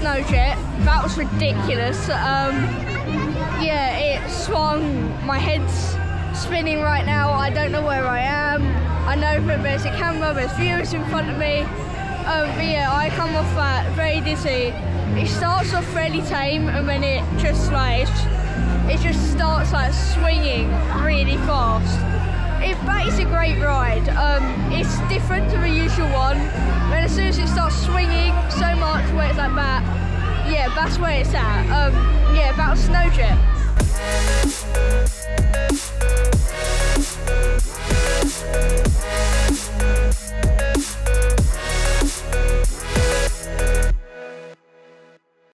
snow jet. That was ridiculous. Yeah, it swung. My head's spinning right now. I don't know where I am. I know that there's a camera, there's viewers in front of me. But yeah, I come off that very dizzy. It starts off fairly tame, and then it just starts like swinging really fast. That is a great ride. It's different to the usual one. Then as soon as it starts swinging so much where it's like that, yeah, that's where it's at. Yeah, that was snow jet.